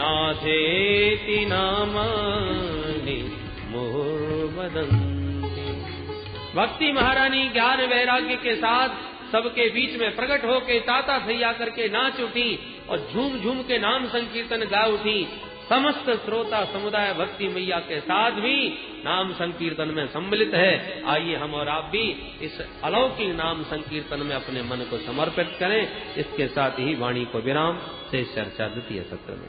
नाथेति नामानि मुहुर्वदन्ति। भक्ति महारानी ज्ञान वैराग्य के साथ सबके बीच में प्रकट होके ताता थैया करके नाच उठी और झूम झूम के नाम संकीर्तन गा उठी। समस्त श्रोता समुदाय भक्ति मैया के साथ भी नाम संकीर्तन में सम्मिलित है। आइए हम और आप भी इस अलौकिक नाम संकीर्तन में अपने मन को समर्पित करें। इसके साथ ही वाणी को विराम से चर्चा द्वितीय सत्र में।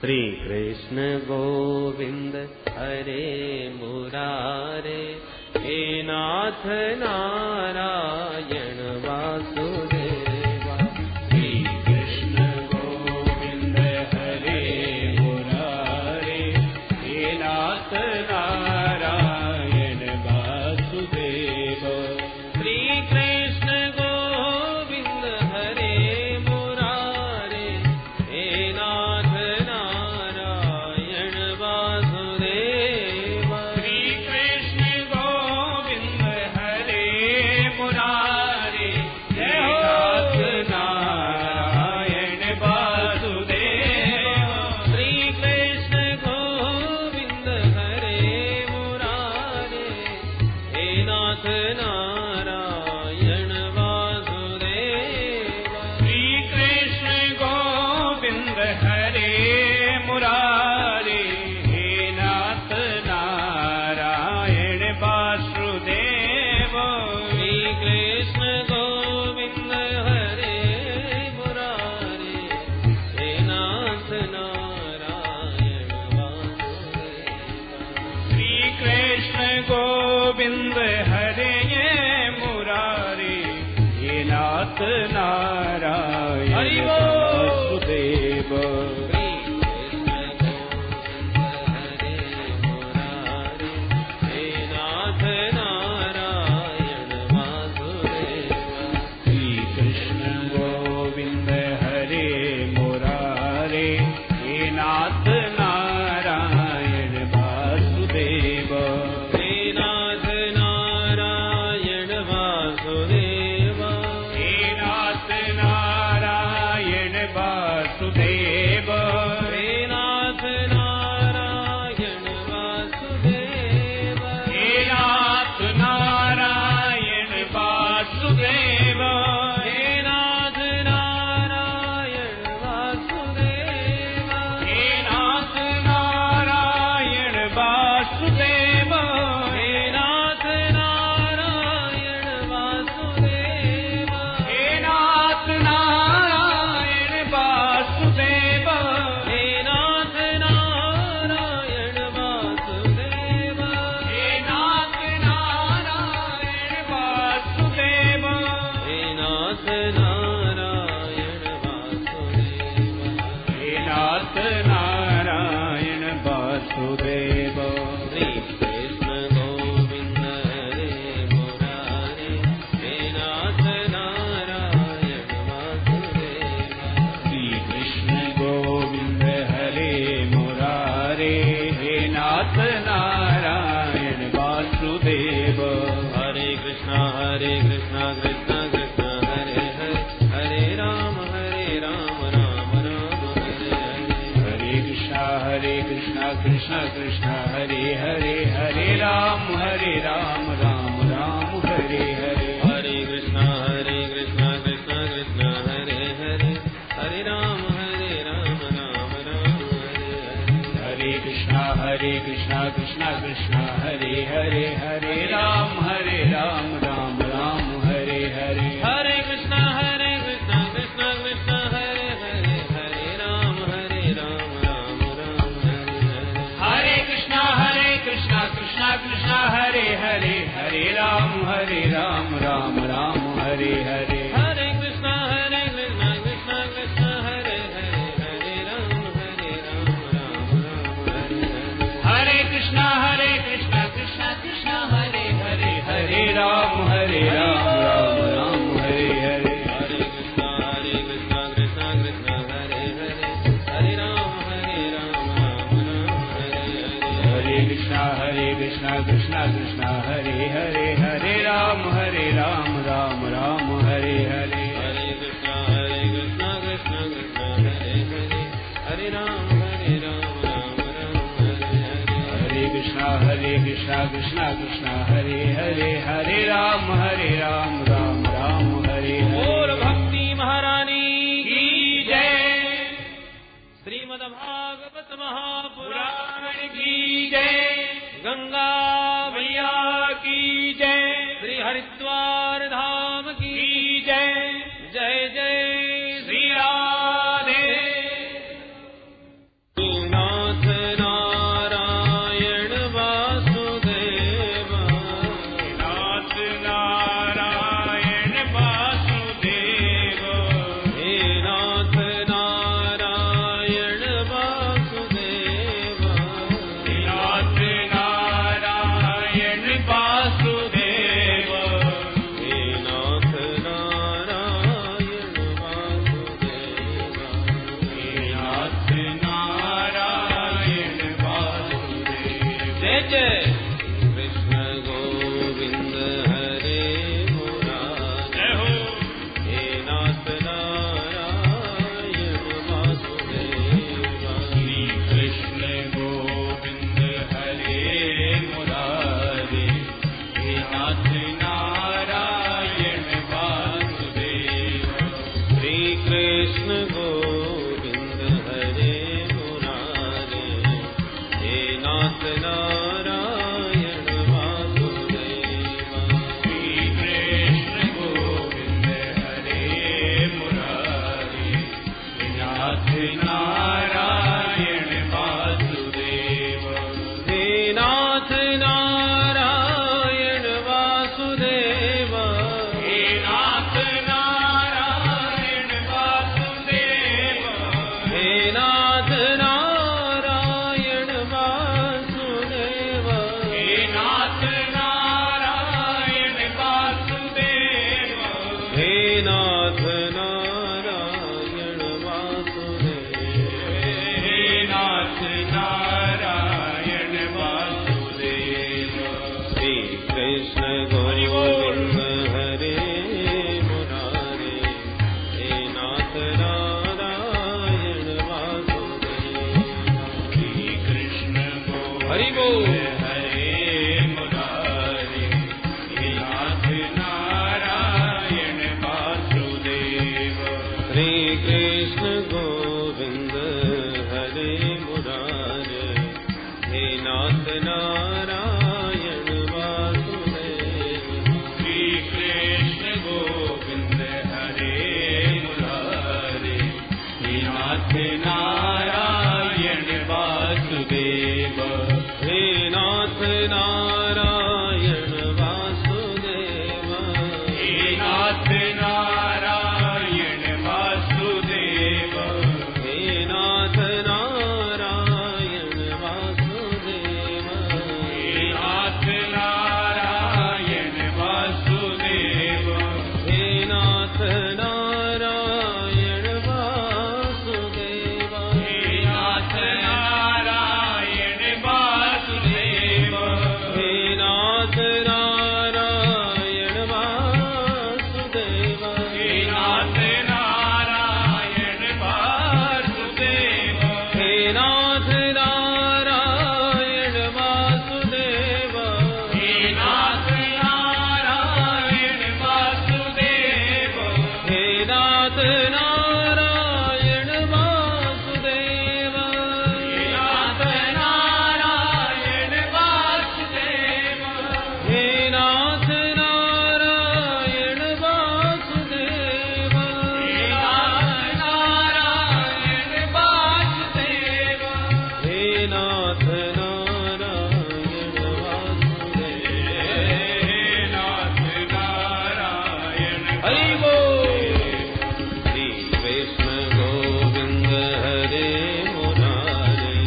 श्री कृष्ण गोविंद हरे मुरारे, हे नाथ नारायण वासुदेवा। श्री कृष्ण गोविंद हरे मुरारे, हे नाथ नारायण वासुदेवा। श्री कृष्ण गोविंद हरे मुरारे, हे नाथ नारायण वासुदेवा। श्री कृष्ण गोविंद हरे मुरारे, हे नाथ नारायण वासुदेवा। श्री कृष्ण गोविंद हरे मुरारे, हे नाथ नारायण वासुदेवा। श्री कृष्ण गोविंद हरे मुरारे, हे नाथ नारायण वासुदेवा। श्री कृष्ण गोविंद हरे मुरारे, हे नाथ नारायण वासुदेवा। श्री कृष्ण गोविंद हरे मुरारे, हे नाथ नारायण वासुदेवा। श्री कृष्ण गोविंद हरे मुरारे, हे नाथ नारायण वासुदेवा। हे नाथ नारायण वासुदेवा। हे नाथ नारायण वासुदेवा। हे नाथ नारायण वासुदेवा। हे नाथ नारायण वासुदेवा। हे नाथ नारायण वासुदेवा। हे नाथ नारायण वासुदेवा। हे नाथ नारायण वासुदेवा। हे नाथ नारायण वासुदेवा। हे नाथ नारायण वासुदेवा। हे नाथ नारायण वासुदेवा। हे नाथ नारायण वासुदेवा। हे नाथ नारायण वासुदेवा। श्री कृष्ण गोविंद हरे मुरारे, हे नाथ नारायण वासुदेवा। श्री कृष्ण गोविंद हरे मुरारे, हे नाथ नारायण वासुदेवा। हरे कृष्णा कृष्णा कृष्णा हरे हरे, हरे राम राम राम हरे हरे। हरे कृष्णा कृष्णा कृष्णा हरे हरे, हरे राम राम राम हरे हरे। हरे कृष्णा कृष्णा कृष्णा हरे हरे, हरे राम राम राम हरे हरे। हरे कृष्णा कृष्णा कृष्णा हरे हरे, हरे राम राम राम हरे हरे। हरे कृष्णा कृष्णा कृष्णा हरे हरे, हरे राम राम राम हरे हरे। हरे कृष्णा कृष्णा कृष्णा हरे हरे, हरे राम राम राम हरे हरे। हरे कृष्णा कृष्णा कृष्णा हरे हरे, हरे राम राम राम हरे हरे। हरे कृष्णा कृष्णा कृष्णा हरे हरे, हरे राम राम राम हरे हरे। हरे कृष्णा कृष्णा कृष्णा हरे हरे, हरे राम राम राम हरे हरे। हरे कृष्णा कृष्णा कृष्णा हरे हरे, हरे राम राम कृष्णा कृष्णा कृष्णा हरे हरे, हरे राम राम राम हरे हरे। बोल भक्ति महारानी की जय। श्रीमद्भागवत महापुराण की जय। गंगा मैया की जय। श्री हरिद्वार धाम की जय। जय जय श्री राधे। नाथ नारायण वासुदेव, नाथ नारायण वासुदेव, हे नाथ नारायण वासुदेव, नाथ नारायण वासुदेव, हे नाथ नारायण वासुदेव, नाथ नारायण वासुदेव। जय जय कृष्ण गोविंद हरे मुरारी। जय हो। हे नाथ नारायण वासुदेव, श्री कृष्ण गोविंद हरे मुरारी, हे नाथ नारायण वासुदेव। श्री कृष्ण गोविंद हरे मुरारी, हे नाथ नारायण वासुदेव, श्री कृष्ण गोविंद हरे मुरारी, हे नाथ नारायण वासुदेव। हे नाथ नारायण वासुदेव, हे नाथ नारायण वासुदेव, हे नाथ नारायण वासुदेव, हे नाथ नारायण वासुदेव, हे नाथ नारायण वासुदेव, हे नाथ नारायण वासुदेव। श्री कृष्ण गोविंद हरे मुरारी, हे नाथ नारायण वासुदेव, श्री कृष्ण हरि गोविंद बोल। हरे मुरारी, हे नाथ नारायण वासुदेव। श्री कृष्ण गोविंद हरे मुरारी, हे नाथ नारायण वासुदेव, श्री कृष्ण गोविंद हरे मुरारी, हे नाथ नारायण वासुदेव। हे नाथ नारायण वासुदेव, हे नाथ नारायण वासुदेव, हे नाथ नारायण वासुदेव, हे नाथ नारायण वासुदेव, हे नाथ नारायण वासुदेव, हे नाथ नारायण वासुदेव, हे नाथ नारायण वासुदेव, हे नाथ नारायण वासुदेव, हे नाथ नारायण वासुदेव, हे नाथ नारायण वासुदेव, हे नाथ नारायण वासुदेव, हे नाथ नारायण वासुदेव, हे नाथ नारायण वासुदेव, हे नाथ नारायण वासुदेव, हे नाथ नारायण वासुदेव। हे नाथ नारायण हरि बोल। श्री कृष्ण गोविंद हरे मुरारी,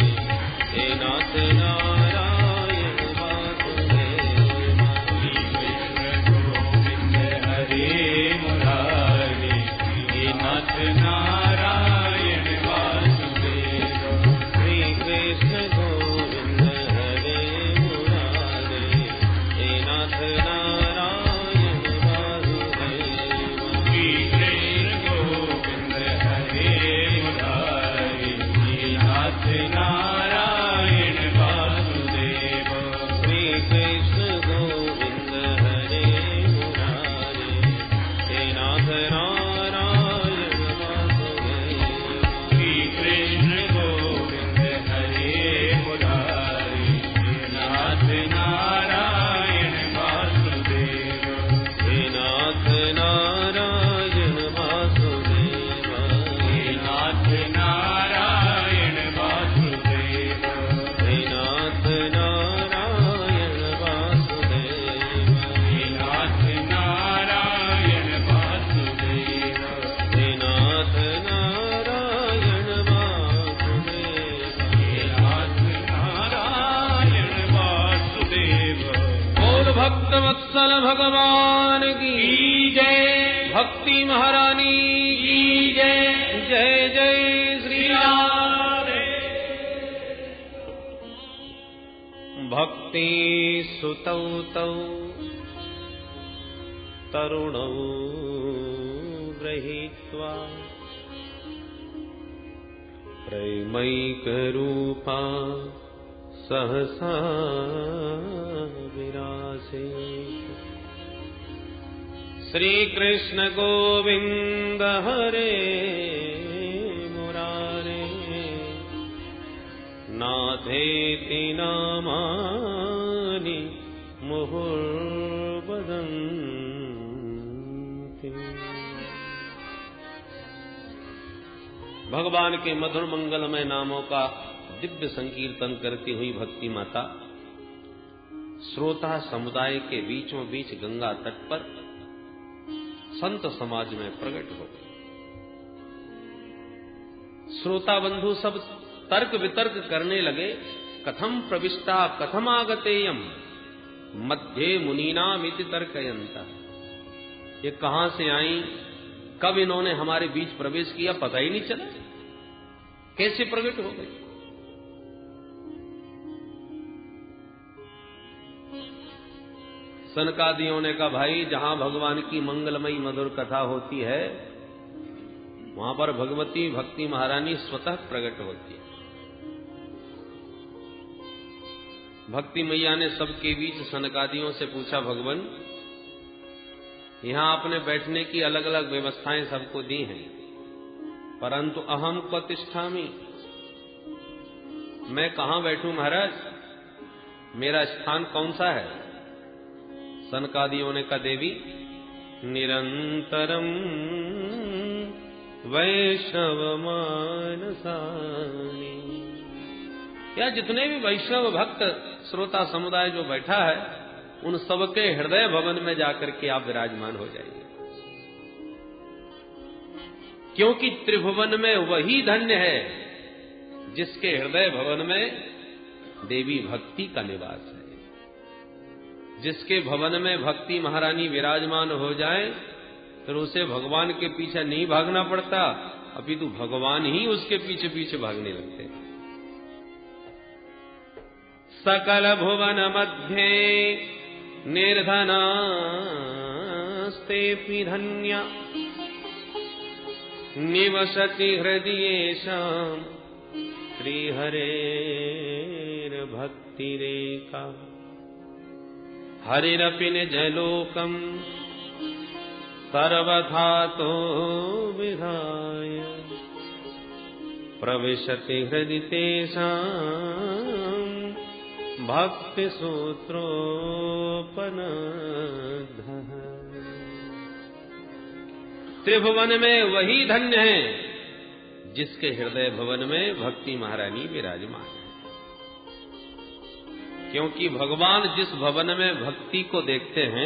हे नाथ नारायण वासुदेव, श्री कृष्ण गोविंद हरे मुरारी, हे नाथ नारायण वासुदेव। श्री कृष्ण गोविंद हरे मुरारी, हे नाथ नारायण वासुदेव, श्री कृष्ण गोविंद भगवान की जय। भक्ति महारानी की जय। जय जय श्री राम। भक्ति सुतौ तौ तरुणौ गृहीत्वा प्रेमैकरूपा सहसा विरासे। श्री कृष्ण गोविंद हरे मुरारे नाथेति नामानि मुहुर्वदन्ति। भगवान के मधुर मंगलमय नामों का दिव्य संकीर्तन करती हुई भक्ति माता श्रोता समुदाय के बीचों बीच गंगा तट पर संत समाज में प्रकट हो गई। श्रोता बंधु सब तर्क वितर्क करने लगे। कथम प्रविष्टा कथमागतेयम मध्ये मुनीनामिति तर्कयन्ता। ये कहां से आई, कब इन्होंने हमारे बीच प्रवेश किया, पता ही नहीं चला, कैसे प्रकट हो गई। सनकादियों ने कहा, भाई जहां भगवान की मंगलमयी मधुर कथा होती है वहां पर भगवती भक्ति महारानी स्वतः प्रकट होती है। भक्ति मैया ने सबके बीच सनकादियों से पूछा, भगवान यहां आपने बैठने की अलग अलग व्यवस्थाएं सबको दी हैं, परंतु अहम क्व तिष्ठामि, मैं कहां बैठूं महाराज, मेरा स्थान कौन सा है। सनकादियों ने कहा, देवी निरंतरम वैष्णव मानसानि। या जितने भी वैष्णव भक्त श्रोता समुदाय जो बैठा है उन सबके हृदय भवन में जाकर के आप विराजमान हो जाइए, क्योंकि त्रिभुवन में वही धन्य है जिसके हृदय भवन में देवी भक्ति का निवास है। जिसके भवन में भक्ति महारानी विराजमान हो जाए फिर उसे भगवान के पीछे नहीं भागना पड़ता, अपितु भगवान ही उसके पीछे पीछे भागने लगते हैं। सकल भुवन मध्ये निर्धनास्तेऽपि धन्या निवसति हृदयेषां श्रीहरेर्भक्तिरेका। हरिरपि निजलोकम् सर्वथा तो विधाय प्रविशति हृदि तेषाम् भक्ति सूत्रोपनद्धः। त्रिभुवन में वही धन्य है जिसके हृदय भवन में भक्ति महारानी विराजमान है, क्योंकि भगवान जिस भवन में भक्ति को देखते हैं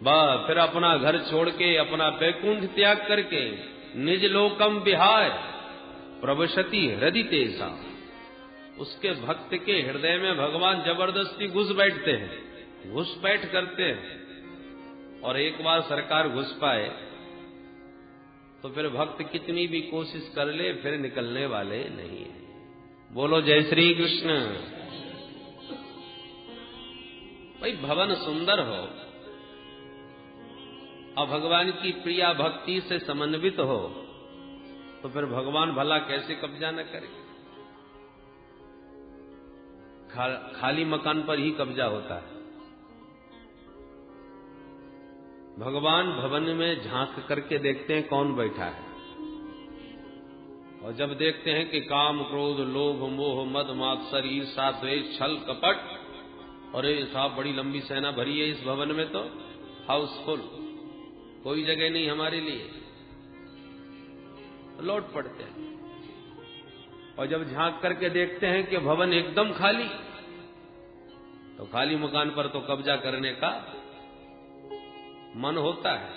बस फिर अपना घर छोड़ के अपना वैकुंठ त्याग करके निज लोकम विहाय प्रविशति हृदि तेषां, उसके भक्त के हृदय में भगवान जबरदस्ती घुस बैठते हैं, घुसपैठ करते हैं। और एक बार सरकार घुस पाए तो फिर भक्त कितनी भी कोशिश कर ले फिर निकलने वाले नहीं है। बोलो जय श्री कृष्ण। भाई भवन सुंदर हो और भगवान की प्रिया भक्ति से समन्वित हो तो फिर भगवान भला कैसे कब्जा न करे। खाली मकान पर ही कब्जा होता है। भगवान भवन में झांक करके देखते हैं कौन बैठा है, और जब देखते हैं कि काम क्रोध लोभ मोह मद मात्सर ईर्ष्या द्वेष छल कपट, और ये साहब बड़ी लंबी सेना भरी है इस भवन में, तो हाउसफुल, कोई जगह नहीं हमारे लिए, लौट पड़ते हैं। और जब झांक करके देखते हैं कि भवन एकदम खाली, तो खाली मकान पर तो कब्जा करने का मन होता है।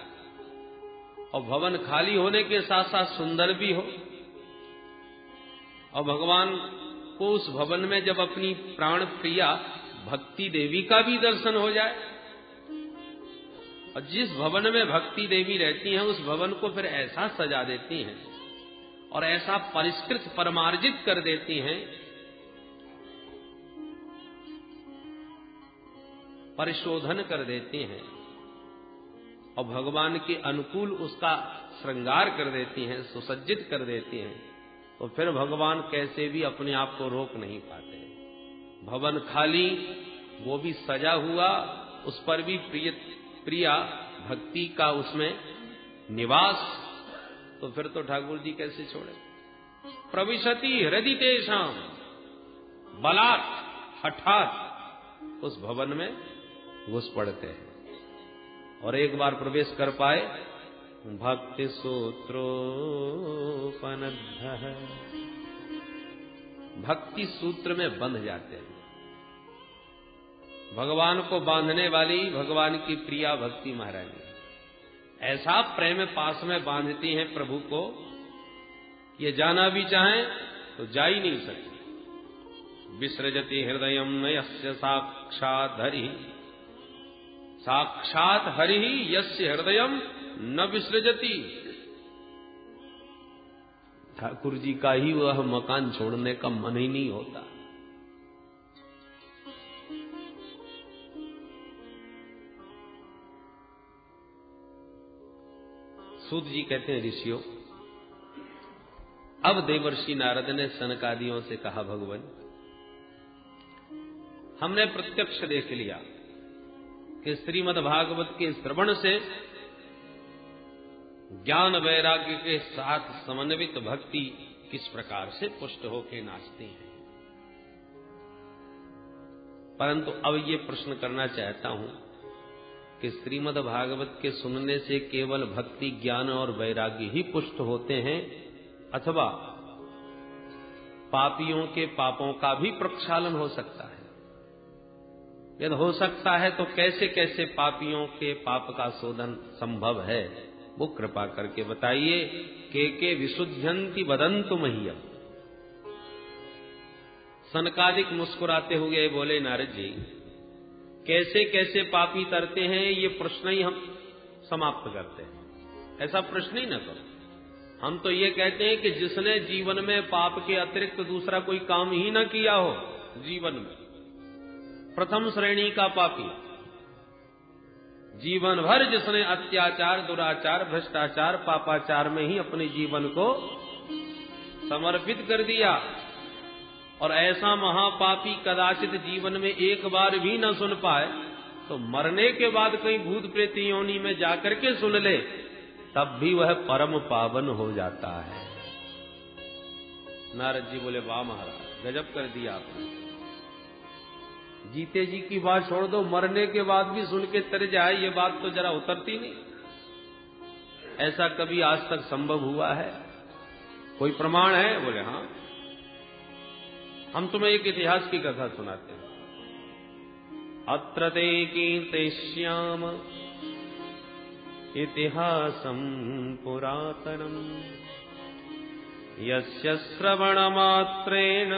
और भवन खाली होने के साथ साथ सुंदर भी हो, और भगवान को उस भवन में जब अपनी प्राण प्रिया भक्ति देवी का भी दर्शन हो जाए और जिस भवन में भक्ति देवी रहती हैं उस भवन को फिर ऐसा सजा देती हैं और ऐसा परिष्कृत परमार्जित कर देती हैं, परिशोधन कर देती हैं और भगवान के अनुकूल उसका श्रृंगार कर देती हैं, सुसज्जित कर देती हैं, तो फिर भगवान कैसे भी अपने आप को रोक नहीं पाते। भवन खाली, वो भी सजा हुआ, उस पर भी प्रिया भक्ति का उसमें निवास, तो फिर तो ठाकुर जी कैसे छोड़े। प्रविशति हृदय तेषाम, बलात् हठात उस भवन में घुस पड़ते हैं और एक बार प्रवेश कर पाए, भक्ति सूत्रोपनद्ध, भक्ति सूत्र में बंध जाते हैं। भगवान को बांधने वाली भगवान की प्रिया भक्ति महारानी ऐसा प्रेम पास में बांधती हैं प्रभु को, ये जाना भी चाहें तो जा ही नहीं सकते। विसृजति हृदयम न यस्य साक्षात् हरि, साक्षात् हरि यस्य हृदयम न विसृजति। ठाकुर जी का ही वह मकान छोड़ने का मन ही नहीं होता। सूत जी कहते हैं, ऋषियों, अब देवर्षि नारद ने सनकादियों से कहा, भगवान हमने प्रत्यक्ष देख लिया कि श्रीमद् भागवत के श्रवण से ज्ञान वैराग्य के साथ समन्वित भक्ति किस प्रकार से पुष्ट होकर नाचती है, परंतु अब ये प्रश्न करना चाहता हूं कि श्रीमद् भागवत के सुनने से केवल भक्ति ज्ञान और वैराग्य ही पुष्ट होते हैं अथवा पापियों के पापों का भी प्रक्षालन हो सकता है? यदि हो सकता है तो कैसे कैसे पापियों के पाप का शोधन संभव है, वो कृपा करके बताइए। के विशुद्धयंति वदंतु मह्यम। सनकादिक मुस्कुराते हुए बोले, नारद जी कैसे कैसे पापी तरते हैं ये प्रश्न ही हम समाप्त करते हैं। ऐसा प्रश्न ही न करो। हम तो ये कहते हैं कि जिसने जीवन में पाप के अतिरिक्त दूसरा कोई काम ही न किया हो, जीवन में प्रथम श्रेणी का पापी, जीवन भर जिसने अत्याचार, दुराचार, भ्रष्टाचार, पापाचार में ही अपने जीवन को समर्पित कर दिया, और ऐसा महापापी कदाचित जीवन में एक बार भी न सुन पाए, तो मरने के बाद कहीं भूत प्रेत योनि में जाकर के सुन ले, तब भी वह परम पावन हो जाता है। नारद जी बोले, वाह महाराज, गजब कर दिया आपने। जीते जी की बात छोड़ दो, मरने के बाद भी सुन के तर जाए, ये बात तो जरा उतरती नहीं। ऐसा कभी आज तक संभव हुआ है? कोई प्रमाण है? बोले हाँ, हम तुम्हें एक इतिहास की कथा सुनाते हैं। अत्र ते कीर्तिष्याम इतिहासं पुरातनम्, यस्य श्रवणमात्रेण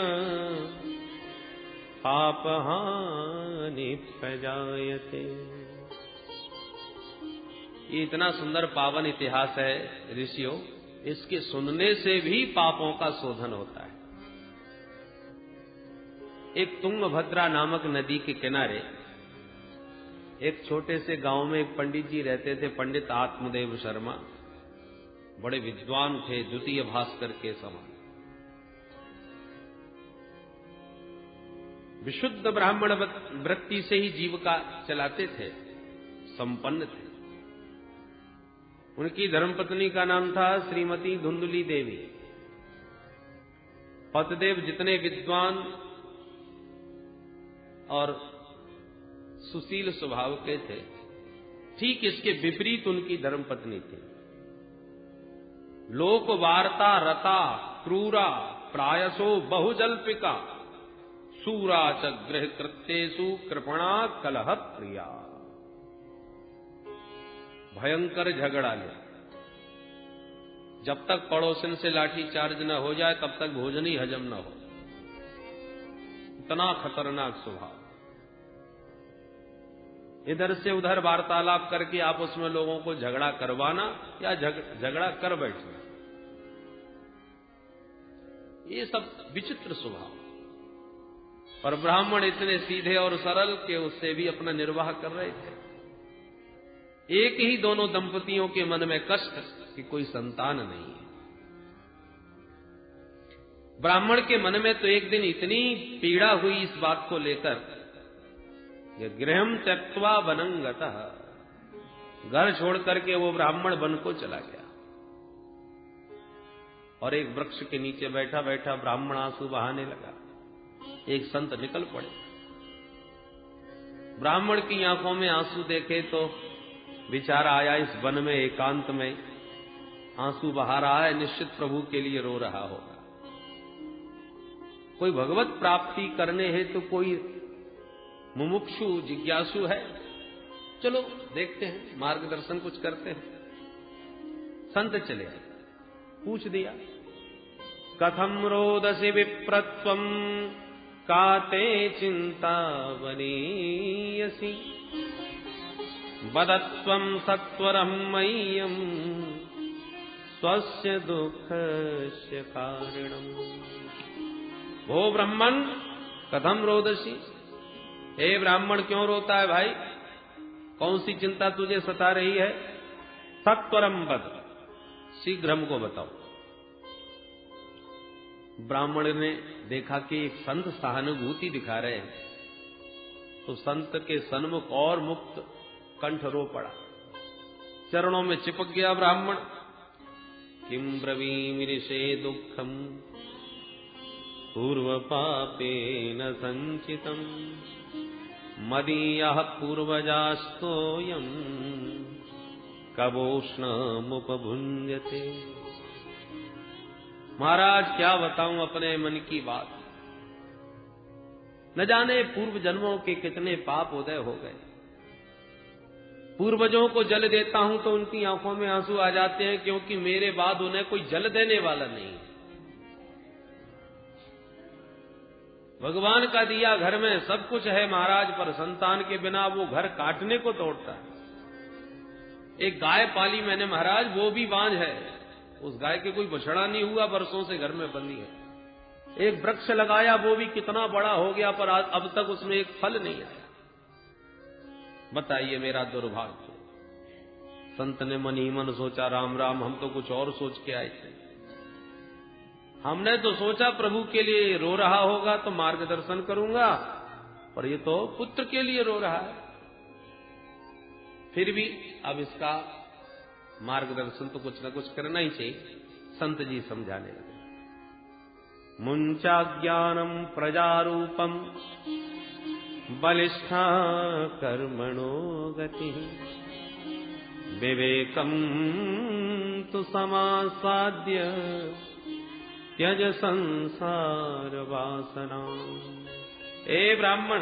पापहानि प्रजायते। ये इतना सुंदर पावन इतिहास है ऋषियों, इसके सुनने से भी पापों का शोधन होता है। एक तुंगभद्रा नामक नदी के किनारे एक छोटे से गांव में एक पंडित जी रहते थे, पंडित आत्मदेव शर्मा। बड़े विद्वान थे, द्वितीय भास्कर के समान। विशुद्ध ब्राह्मण वृत्ति से ही जीविका चलाते थे, संपन्न थे। उनकी धर्मपत्नी का नाम था श्रीमती धुंधुली देवी। पतिदेव जितने विद्वान और सुशील स्वभाव के थे, ठीक इसके विपरीत उनकी धर्मपत्नी थी। लोक वार्ता रता क्रूरा प्रायसो बहुजल्पिका, सूरा च गृह कृत्येषु कृपणा कलह प्रिया। भयंकर झगड़ा ले, जब तक पड़ोसन से लाठी चार्ज न हो जाए तब तक भोजन ही हजम न हो। इतना खतरनाक स्वभाव। इधर से उधर वार्तालाप करके आपस में लोगों को झगड़ा करवाना या झगड़ा कर बैठना, ये सब विचित्र स्वभाव। पर ब्राह्मण इतने सीधे और सरल के उससे भी अपना निर्वाह कर रहे थे। एक ही दोनों दंपतियों के मन में कष्ट कि कोई संतान नहीं है। ब्राह्मण के मन में तो एक दिन इतनी पीड़ा हुई इस बात को लेकर, गृहम त्यक्त्वा वनं गतः, घर छोड़ करके वो ब्राह्मण वन को चला गया और एक वृक्ष के नीचे बैठा बैठा ब्राह्मण आंसू बहाने लगा। एक संत निकल पड़े, ब्राह्मण की आंखों में आंसू देखे तो विचार आया, इस वन में एकांत में आंसू बहा रहा है, निश्चित प्रभु के लिए रो रहा होगा। कोई भगवत प्राप्ति करने है तो कोई मुमुक्षु जिज्ञासु है, चलो देखते हैं, मार्गदर्शन कुछ करते हैं। संत चले आए, पूछ दिया, कथम रोदसी विप्रत्वम काते चिंता वनीयसी बदत्वम सत्वरम मह्यम स्वस्य दुःखस्य कारणम। वो ब्राह्मण कथम रोदसी, हे ब्राह्मण क्यों रोता है भाई, कौन सी चिंता तुझे सता रही है? सत्वरम बद, शीघ्र हमको बताओ। ब्राह्मण ने देखा कि एक संत सहानुभूति दिखा रहे हैं, तो संत के सन्मुख और मुक्त कंठ रो पड़ा, चरणों में चिपक गया ब्राह्मण। किम ब्रवीमि ऋषे दुःखम पूर्व पापेन संचितम मदीयः पूर्वजास्तोयम् कबोष्णमुपभुञ्जते। महाराज क्या बताऊं अपने मन की बात, न जाने पूर्व जन्मों के कितने पाप उदय हो गए। पूर्वजों को जल देता हूं तो उनकी आंखों में आंसू आ जाते हैं, क्योंकि मेरे बाद उन्हें कोई जल देने वाला नहीं। भगवान का दिया घर में सब कुछ है महाराज, पर संतान के बिना वो घर काटने को तोड़ता है। एक गाय पाली मैंने महाराज, वो भी बांझ है, उस गाय के कोई बछड़ा नहीं हुआ, बरसों से घर में बंधी है। एक वृक्ष लगाया, वो भी कितना बड़ा हो गया, पर अब तक उसमें एक फल नहीं आया। बताइए मेरा दुर्भाग्य। संत ने मन ही मन सोचा, राम राम, हम तो कुछ और सोच के आए थे। हमने तो सोचा प्रभु के लिए रो रहा होगा तो मार्गदर्शन करूंगा, पर ये तो पुत्र के लिए रो रहा है। फिर भी अब इसका मार्गदर्शन तो कुछ न कुछ करना ही चाहिए। संत जी समझाने लगे, मुंचा ज्ञानम प्रजारूपम बलिष्ठा कर्मणो गति विवेकम तु समासाद्य त्यज संसार वासना। ए ब्राह्मण,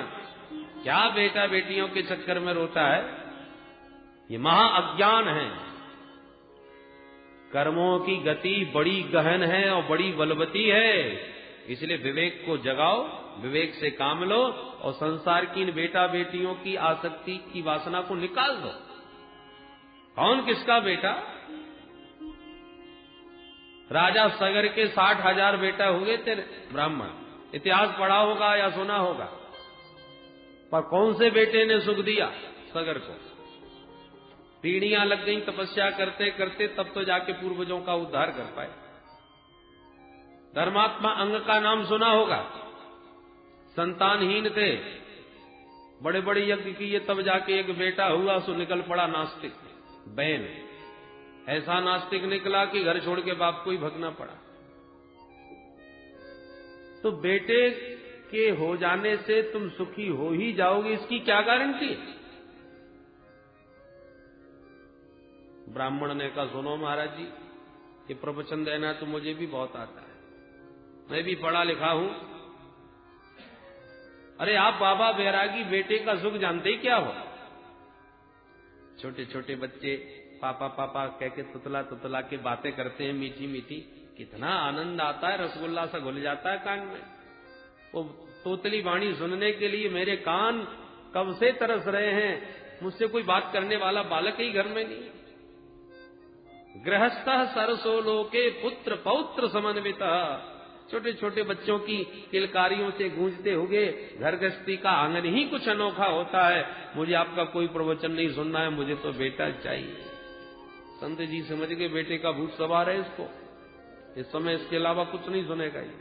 क्या बेटा बेटियों के चक्कर में रोता है? ये महा अज्ञान है। कर्मों की गति बड़ी गहन है और बड़ी बलवती है, इसलिए विवेक को जगाओ, विवेक से काम लो और संसार की इन बेटा बेटियों की आसक्ति की वासना को निकाल दो। कौन किसका बेटा? राजा सगर के 60,000 बेटा हुए थे ब्राह्मण, इतिहास पढ़ा होगा या सुना होगा, पर कौन से बेटे ने सुख दिया सगर को? पीढ़ियां लग गई तपस्या करते करते, तब तो जाके पूर्वजों का उद्धार कर पाए। धर्मात्मा अंग का नाम सुना होगा, संतानहीन थे, बड़े बड़े यज्ञ किए, तब जाके एक बेटा हुआ, सो निकल पड़ा नास्तिक बैन। ऐसा नास्तिक निकला कि घर छोड़ के बाप को ही भगना पड़ा। तो बेटे के हो जाने से तुम सुखी हो ही जाओगे, इसकी क्या गारंटी? ब्राह्मण ने कहा, सुनो महाराज जी, ये प्रवचन देना तो मुझे भी बहुत आता है, मैं भी पढ़ा लिखा हूं। अरे आप बाबा बैरागी बेटे का सुख जानते ही क्या हो? छोटे छोटे बच्चे पापा पापा कह के तुतला तुतला के बातें करते हैं मीठी मीठी, कितना आनंद आता है, रसगुल्ला सा घुल जाता है कान में। वो तोतली वाणी सुनने के लिए मेरे कान कब से तरस रहे हैं, मुझसे कोई बात करने वाला बालक ही घर में नहीं। गृहस्थ सरसो लोके पुत्र पौत्र समन्विता, छोटे छोटे बच्चों की किलकारियों से गूंजते हुए घर गृहस्थी का आंगन ही कुछ अनोखा होता है। मुझे आपका कोई प्रवचन नहीं सुनना है, मुझे तो बेटा चाहिए। संत जी समझ गए बेटे का भूत सवार है इसको, इस समय इसके अलावा कुछ नहीं सुनेगा ये।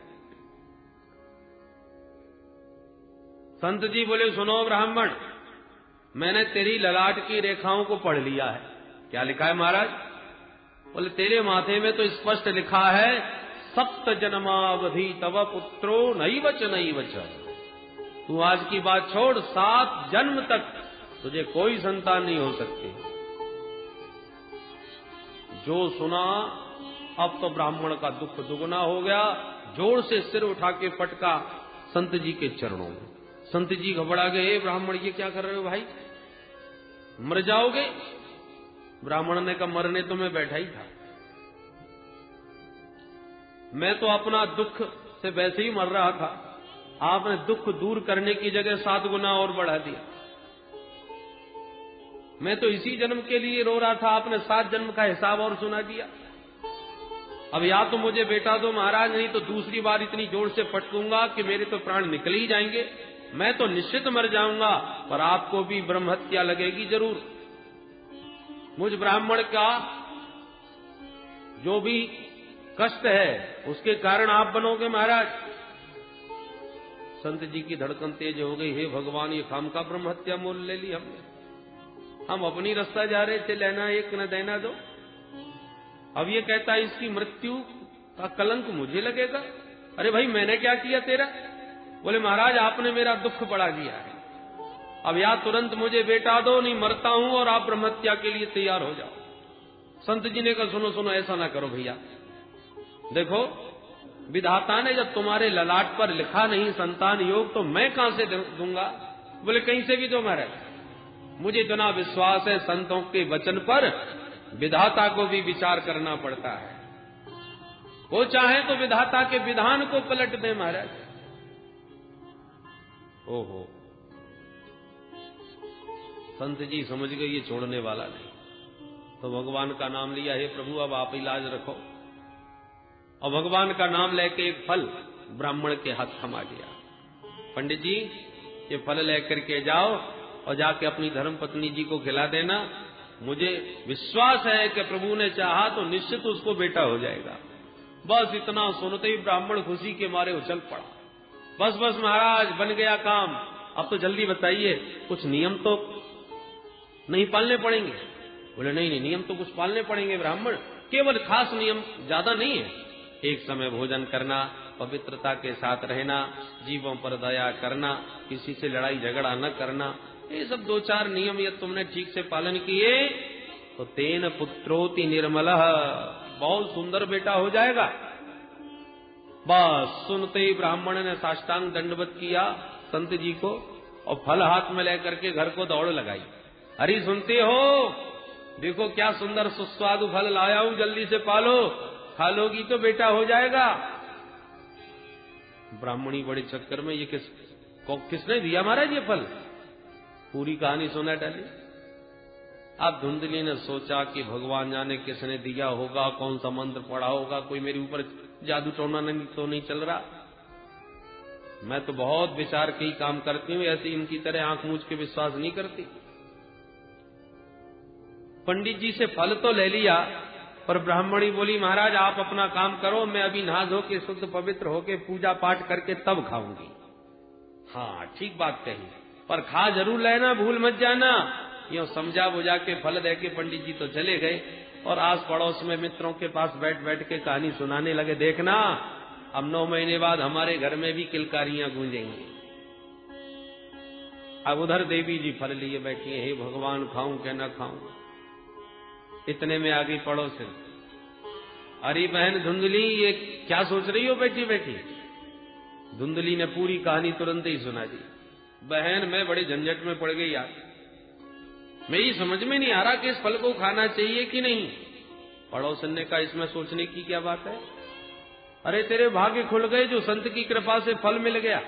संत जी बोले, सुनो ब्राह्मण, मैंने तेरी ललाट की रेखाओं को पढ़ लिया है। क्या लिखा है महाराज? बोले, तेरे माथे में तो स्पष्ट लिखा है, सप्त जन्मावधि तव पुत्रो नैवच नैवच। तू आज की बात छोड़, 7 जन्म तक तुझे कोई संतान नहीं हो सकती। जो सुना, अब तो ब्राह्मण का दुख दुगना हो गया। जोर से सिर उठा के पटका संत जी के चरणों में। संत जी घबरा गए, ब्राह्मण ये क्या कर रहे हो भाई, मर जाओगे? ब्राह्मण ने कहा, मरने तो मैं बैठा ही था, मैं तो अपना दुख से वैसे ही मर रहा था, आपने दुख दूर करने की जगह 7 गुना और बढ़ा दिया। मैं तो इसी जन्म के लिए रो रहा था, आपने 7 जन्म का हिसाब और सुना दिया। अब या तो मुझे बेटा दो महाराज, नहीं तो दूसरी बार इतनी जोर से पटकूंगा कि मेरे तो प्राण निकल ही जाएंगे, मैं तो निश्चित मर जाऊंगा, पर आपको भी ब्रह्म हत्या लगेगी जरूर। मुझ ब्राह्मण का जो भी कष्ट है उसके कारण आप बनोगे महाराज। संत जी की धड़कन तेज हो गई, हे भगवान, ये खाम का ब्रह्म हत्या मोल ले ली हमने। हम अपनी रास्ता जा रहे थे, लेना एक न देना दो। अब ये कहता है इसकी मृत्यु का कलंक मुझे लगेगा। अरे भाई, मैंने क्या किया तेरा? बोले, महाराज आपने मेरा दुख बढ़ा दिया है, अब या तुरंत मुझे बेटा दो, नहीं मरता हूं, और आप ब्रह्म हत्या के लिए तैयार हो जाओ। संत जी ने कहा, सुनो सुनो, ऐसा ना करो भैया, देखो विधाता ने जब तुम्हारे ललाट पर लिखा नहीं संतान योग, तो मैं कहां से दूंगा? बोले, कहीं से भी दो महाराज, मुझे इतना विश्वास है संतों के वचन पर, विधाता को भी विचार करना पड़ता है। वो चाहे तो विधाता के विधान को पलट दे महाराज। ओहो, संत जी समझ गए ये छोड़ने वाला नहीं, तो भगवान का नाम लिया, हे प्रभु अब आप इलाज रखो। और भगवान का नाम लेके एक फल ब्राह्मण के हाथ थमा दिया। पंडित जी, ये फल लेकर के जाओ और जाके अपनी धर्म पत्नी जी को खिला देना, मुझे विश्वास है कि प्रभु ने चाहा तो निश्चित उसको बेटा हो जाएगा। बस इतना सुनते ही ब्राह्मण खुशी के मारे उछल पड़ा। बस बस महाराज, बन गया काम, अब तो जल्दी बताइए, कुछ नियम तो नहीं पालने पड़ेंगे? बोले, नहीं नहीं, नियम तो कुछ पालने पड़ेंगे ब्राह्मण, केवल खास नियम, ज्यादा नहीं है। एक समय भोजन करना, पवित्रता के साथ रहना, जीवों पर दया करना, किसी से लड़ाई झगड़ा न करना, ये सब 2-4 नियम ये तुमने ठीक से पालन किए तो तेन पुत्रोति निर्मलः, बहुत सुंदर बेटा हो जाएगा। बस सुनते ही ब्राह्मण ने साष्टांग दंडवत किया संत जी को और फल हाथ में लेकर के घर को दौड़ लगाई। अरे सुनते हो, देखो क्या सुंदर सुस्वादु फल लाया हूं, जल्दी से पालो, खा लोगी तो बेटा हो जाएगा। ब्राह्मणी बड़े चक्कर में, ये किसने दिया महाराज ये फल? पूरी कहानी सुना डाली। अब धुंधली ने सोचा कि भगवान जाने किसने दिया होगा, कौन सा मंत्र पढ़ा होगा, कोई मेरे ऊपर जादू टोना तो नहीं चल रहा। मैं तो बहुत विचार के ही काम करती हूं, ऐसे इनकी तरह आंख मूंझ के विश्वास नहीं करती। पंडित जी से फल तो ले लिया, पर ब्राह्मणी बोली, महाराज आप अपना काम करो, मैं अभी नहा धो के शुद्ध पवित्र होके पूजा पाठ करके तब खाऊंगी। हाँ ठीक बात कही, पर खा जरूर लेना, भूल मत जाना। यूं समझा बुझा के फल दे के पंडित जी तो चले गए और आस पड़ोस में मित्रों के पास बैठ बैठ के कहानी सुनाने लगे। देखना, अब 9 महीने बाद हमारे घर में भी किलकारियां गूंजेंगी। अब उधर देवी जी फल लिए बैठी है, हे भगवान खाऊं क्या न खाऊं। इतने में आ गई पड़ोस। अरे बहन धुंधली, ये क्या सोच रही हो बैठी बैठी? धुंधली ने पूरी कहानी तुरंत ही सुना दी। बहन मैं बड़े झंझट में पड़ गई यार, मेरी समझ में नहीं आ रहा कि इस फल को खाना चाहिए कि नहीं। पड़ोसन ने कहा, इसमें सोचने की क्या बात है? अरे तेरे भाग्य खुल गए जो संत की कृपा से फल मिल गया।